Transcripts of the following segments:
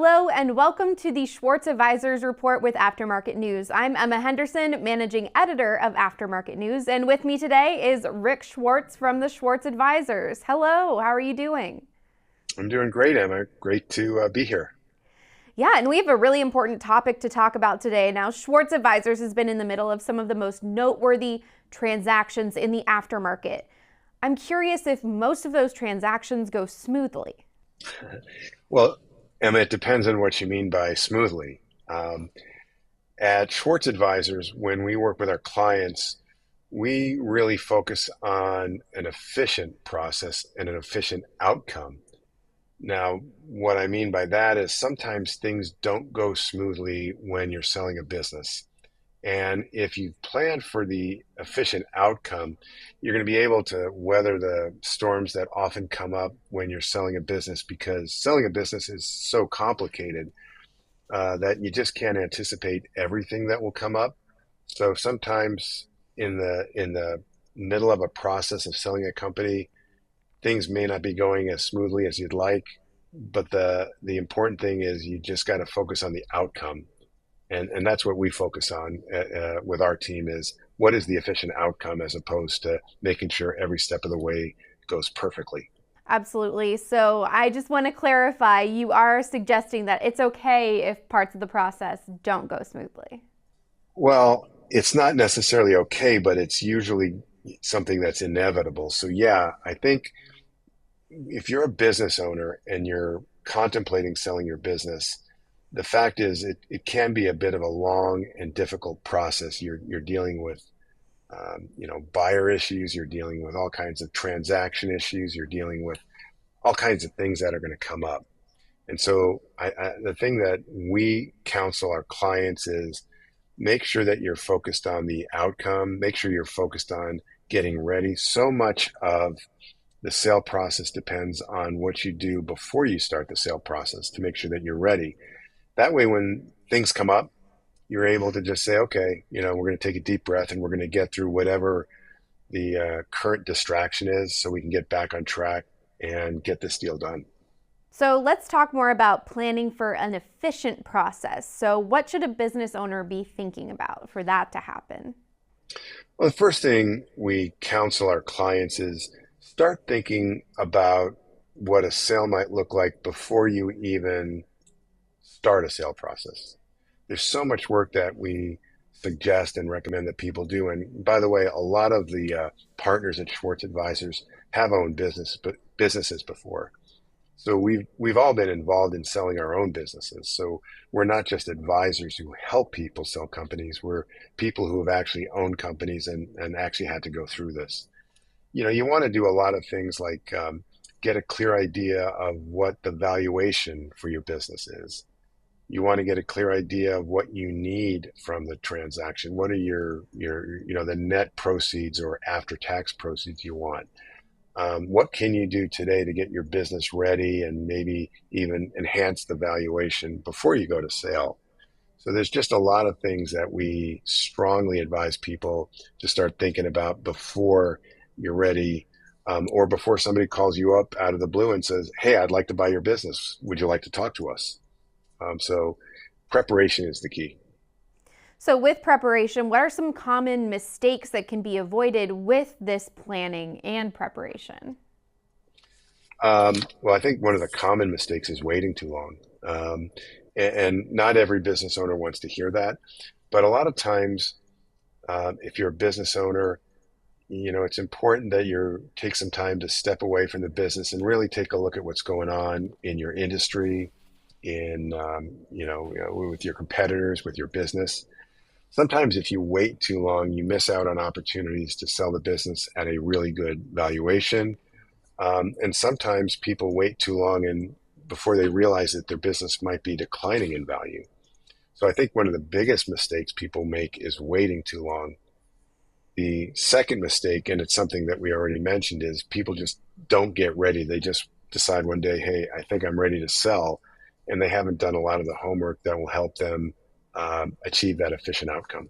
Hello and welcome to the Schwartz Advisors report with Aftermarket News. I'm Emma Henderson, managing editor of Aftermarket News, and with me today is Rick Schwartz from the Schwartz Advisors. Hello, how are you doing? I'm doing great, Emma. Great to be here. Yeah, and we have a really important topic to talk about today. Now, Schwartz Advisors has been in the middle of some of the most noteworthy transactions in the aftermarket. I'm curious if most of those transactions go smoothly. Well, Emma, it depends on what you mean by smoothly. Um, at Schwartz Advisors, when we work with our clients, we really focus on an efficient process and an efficient outcome. Now, what I mean by that is sometimes things don't go smoothly when you're selling a business. And if you've planned for the efficient outcome, you're going to be able to weather the storms that often come up when you're selling a business, because selling a business is so complicated that you just can't anticipate everything that will come up. So sometimes in the middle of a process of selling a company, things may not be going as smoothly as you'd like, but the important thing is you just got to focus on the outcome. And that's what we focus on with our team is what is the efficient outcome as opposed to making sure every step of the way goes perfectly. Absolutely. So I just want to clarify, you are suggesting that it's okay if parts of the process don't go smoothly. Well, it's not necessarily okay, but it's usually something that's inevitable. So yeah, I think if you're a business owner and you're contemplating selling your business, the fact is it can be a bit of a long and difficult process. You're dealing with buyer issues, you're dealing with all kinds of transaction issues, you're dealing with all kinds of things that are going to come up. And so the thing that we counsel our clients is make sure that you're focused on the outcome, make sure you're focused on getting ready. So much of the sale process depends on what you do before you start the sale process to make sure that you're ready. That way, when things come up, you're able to just say, okay, we're going to take a deep breath and we're going to get through whatever the current distraction is so we can get back on track and get this deal done. So let's talk more about planning for an efficient process. So what should a business owner be thinking about for that to happen? Well, the first thing we counsel our clients is start thinking about what a sale might look like before you even start a sale process. There's so much work that we suggest and recommend that people do. And by the way, a lot of the partners at Schwartz Advisors have owned businesses before. So we've all been involved in selling our own businesses. So we're not just advisors who help people sell companies. We're people who have actually owned companies and actually had to go through this. You want to do a lot of things like get a clear idea of what the valuation for your business is. You want to get a clear idea of what you need from the transaction. What are your the net proceeds or after tax proceeds you want? What can you do today to get your business ready and maybe even enhance the valuation before you go to sale? So there's just a lot of things that we strongly advise people to start thinking about before you're ready, or before somebody calls you up out of the blue and says, "Hey, I'd like to buy your business. Would you like to talk to us?" So preparation is the key. So with preparation, what are some common mistakes that can be avoided with this planning and preparation? Well, I think one of the common mistakes is waiting too long. And not every business owner wants to hear that. But a lot of times, if you're a business owner, it's important that you take some time to step away from the business and really take a look at what's going on in your industry, with your competitors, with your business. Sometimes if you wait too long, you miss out on opportunities to sell the business at a really good valuation. And sometimes people wait too long and before they realize that their business might be declining in value. So I think one of the biggest mistakes people make is waiting too long. The second mistake, and it's something that we already mentioned, is people just don't get ready. They just decide one day, hey, I think I'm ready to sell. And they haven't done a lot of the homework that will help them achieve that efficient outcome.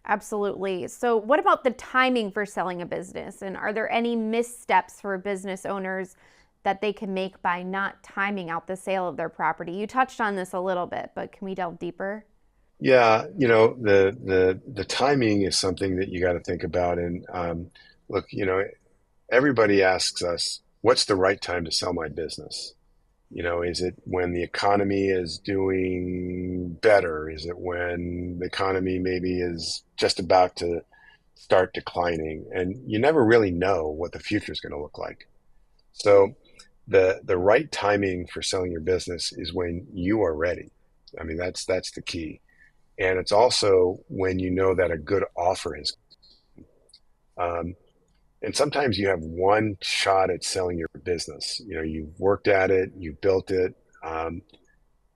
Absolutely. So what about the timing for selling a business? And are there any missteps for business owners that they can make by not timing out the sale of their property? You touched on this a little bit, but can we delve deeper? Yeah, the timing is something that you got to think about. And look, everybody asks us, what's the right time to sell my business? Is it when the economy is doing better? Is it when the economy maybe is just about to start declining? And you never really know what the future is going to look like. So the right timing for selling your business is when you are ready. I mean, that's the key. And it's also when you know that a good offer is. Um, and sometimes you have one shot at selling your business. You've worked at it, you've built it. Um,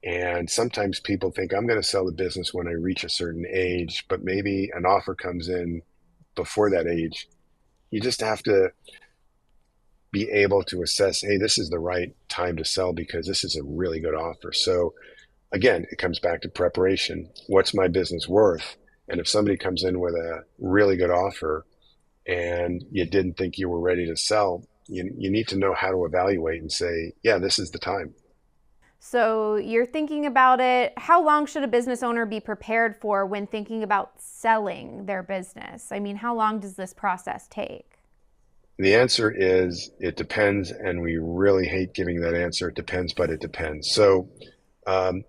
and sometimes people think I'm going to sell the business when I reach a certain age, but maybe an offer comes in before that age. You just have to be able to assess, hey, this is the right time to sell because this is a really good offer. So again, it comes back to preparation. What's my business worth? And if somebody comes in with a really good offer and you didn't think you were ready to sell, you need to know how to evaluate and say, yeah, this is the time. So you're thinking about it. How long should a business owner be prepared for when thinking about selling their business? I mean, how long does this process take? The answer is it depends, and we really hate giving that answer. It depends, but it depends. So, um,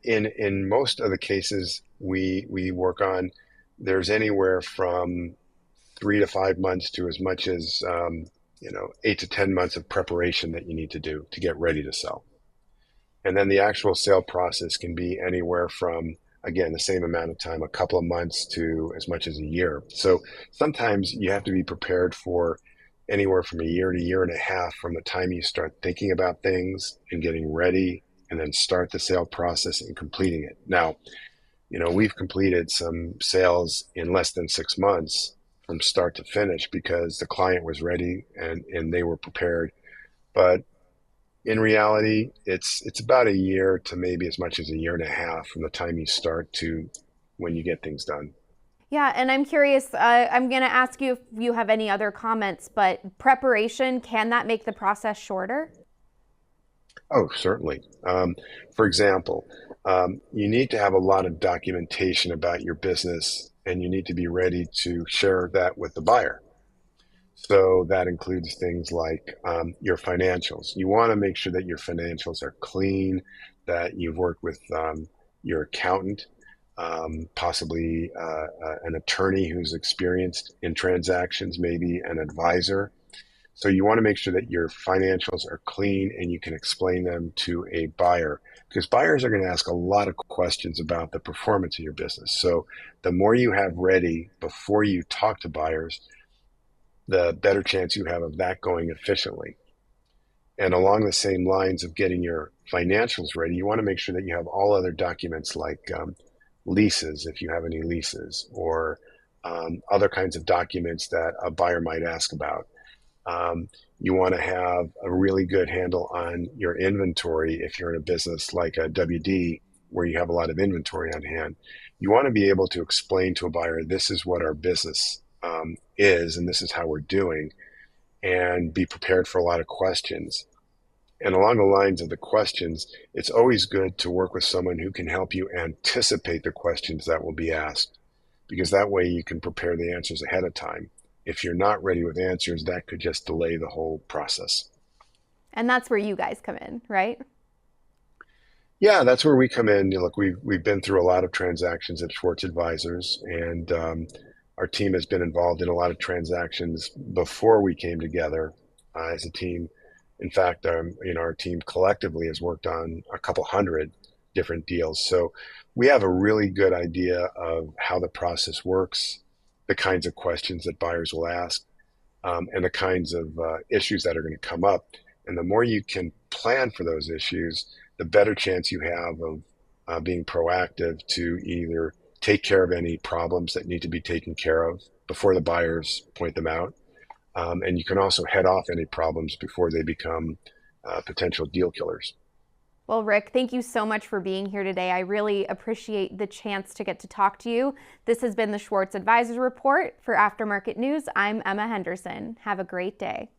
in most of the cases we work on, there's anywhere from 3 to 5 months to as much as 8 to 10 months of preparation that you need to do to get ready to sell. And then the actual sale process can be anywhere from, again, the same amount of time, a couple of months to as much as a year. So sometimes you have to be prepared for anywhere from a year to year and a half from the time you start thinking about things and getting ready and then start the sale process and completing it. Now, we've completed some sales in less than 6 months from start to finish because the client was ready and they were prepared. But in reality, it's about a year to maybe as much as a year and a half from the time you start to when you get things done. Yeah, and I'm curious, I'm going to ask you if you have any other comments, but preparation, can that make the process shorter? Oh, certainly. For example, you need to have a lot of documentation about your business and you need to be ready to share that with the buyer. So that includes things like your financials. You want to make sure that your financials are clean, that you've worked with your accountant, possibly an attorney who's experienced in transactions, maybe an advisor. So you want to make sure that your financials are clean and you can explain them to a buyer because buyers are going to ask a lot of questions about the performance of your business. So the more you have ready before you talk to buyers, the better chance you have of that going efficiently. And along the same lines of getting your financials ready, you want to make sure that you have all other documents like leases, if you have any leases, or other kinds of documents that a buyer might ask about. You want to have a really good handle on your inventory if you're in a business like a WD where you have a lot of inventory on hand. You want to be able to explain to a buyer, this is what our business is, and this is how we're doing, and be prepared for a lot of questions. And along the lines of the questions, it's always good to work with someone who can help you anticipate the questions that will be asked, because that way you can prepare the answers ahead of time. If you're not ready with answers, that could just delay the whole process. And that's where you guys come in, right? Yeah, that's where we come in. Look, we've been through a lot of transactions at Schwartz Advisors, and our team has been involved in a lot of transactions before we came together as a team. In fact, our team collectively has worked on a couple hundred different deals. So we have a really good idea of how the process works, the kinds of questions that buyers will ask, and the kinds of issues that are going to come up. And the more you can plan for those issues, the better chance you have of being proactive to either take care of any problems that need to be taken care of before the buyers point them out. And you can also head off any problems before they become potential deal killers. Well, Rick, thank you so much for being here today. I really appreciate the chance to get to talk to you. This has been the Schwartz Advisors Report. For Aftermarket News, I'm Emma Henderson. Have a great day.